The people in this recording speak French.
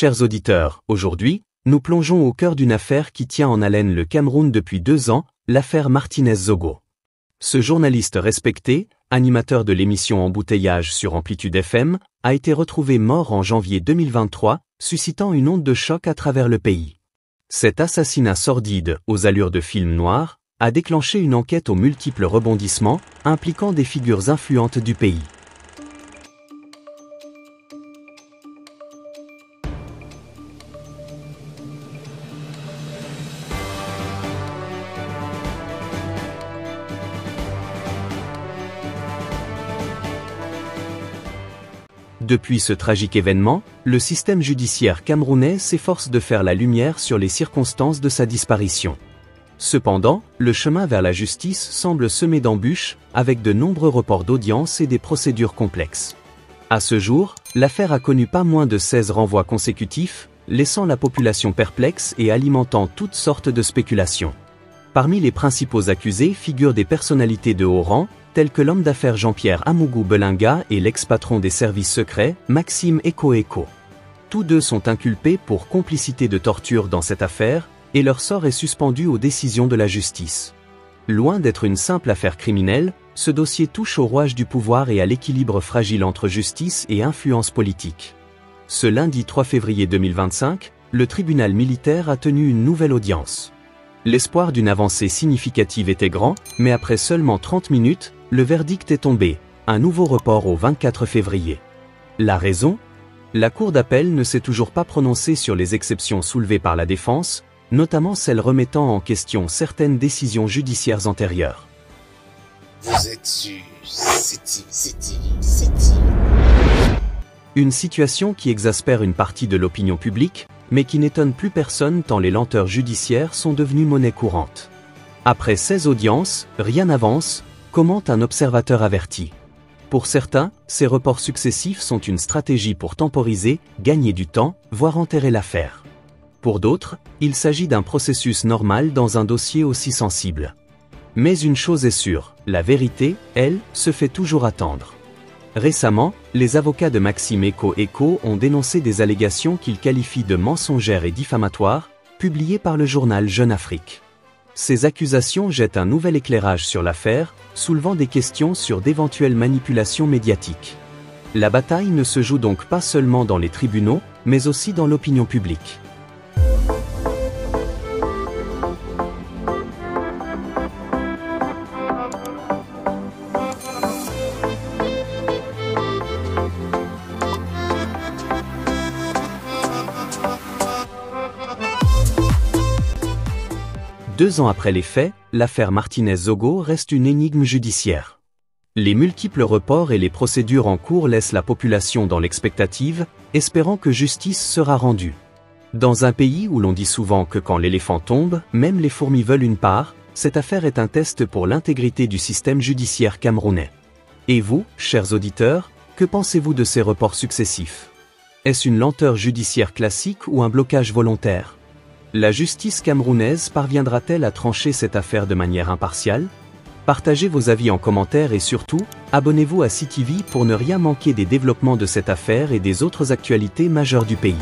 Chers auditeurs, aujourd'hui, nous plongeons au cœur d'une affaire qui tient en haleine le Cameroun depuis 2 ans, l'affaire Martinez-Zogo. Ce journaliste respecté, animateur de l'émission Embouteillage sur Amplitude FM, a été retrouvé mort en janvier 2023, suscitant une onde de choc à travers le pays. Cet assassinat sordide, aux allures de film noir, a déclenché une enquête aux multiples rebondissements, impliquant des figures influentes du pays. Depuis ce tragique événement, le système judiciaire camerounais s'efforce de faire la lumière sur les circonstances de sa disparition. Cependant, le chemin vers la justice semble semé d'embûches, avec de nombreux reports d'audience et des procédures complexes. À ce jour, l'affaire a connu pas moins de 16 renvois consécutifs, laissant la population perplexe et alimentant toutes sortes de spéculations. Parmi les principaux accusés figurent des personnalités de haut rang, tels que l'homme d'affaires Jean-Pierre Amougou Belinga et l'ex-patron des services secrets, Maxime Eko. Tous deux sont inculpés pour complicité de torture dans cette affaire, et leur sort est suspendu aux décisions de la justice. Loin d'être une simple affaire criminelle, ce dossier touche au rouage du pouvoir et à l'équilibre fragile entre justice et influence politique. Ce lundi 3 février 2025, le tribunal militaire a tenu une nouvelle audience. L'espoir d'une avancée significative était grand, mais après seulement 30 minutes, le verdict est tombé, un nouveau report au 24 février. La raison ? La Cour d'appel ne s'est toujours pas prononcée sur les exceptions soulevées par la défense, notamment celles remettant en question certaines décisions judiciaires antérieures. Vous êtes sur City. Une situation qui exaspère une partie de l'opinion publique, mais qui n'étonne plus personne tant les lenteurs judiciaires sont devenues monnaie courante. Après 16 audiences, rien n'avance, commente un observateur averti. Pour certains, ces reports successifs sont une stratégie pour temporiser, gagner du temps, voire enterrer l'affaire. Pour d'autres, il s'agit d'un processus normal dans un dossier aussi sensible. Mais une chose est sûre, la vérité, elle, se fait toujours attendre. Récemment, les avocats de Maxime Eko ont dénoncé des allégations qu'ils qualifient de mensongères et diffamatoires, publiées par le journal Jeune Afrique. Ces accusations jettent un nouvel éclairage sur l'affaire, soulevant des questions sur d'éventuelles manipulations médiatiques. La bataille ne se joue donc pas seulement dans les tribunaux, mais aussi dans l'opinion publique. Deux ans après les faits, l'affaire Martinez-Zogo reste une énigme judiciaire. Les multiples reports et les procédures en cours laissent la population dans l'expectative, espérant que justice sera rendue. Dans un pays où l'on dit souvent que quand l'éléphant tombe, même les fourmis veulent une part, cette affaire est un test pour l'intégrité du système judiciaire camerounais. Et vous, chers auditeurs, que pensez-vous de ces reports successifs ? Est-ce une lenteur judiciaire classique ou un blocage volontaire ? La justice camerounaise parviendra-t-elle à trancher cette affaire de manière impartiale ? Partagez vos avis en commentaire et surtout, abonnez-vous à CityTV pour ne rien manquer des développements de cette affaire et des autres actualités majeures du pays.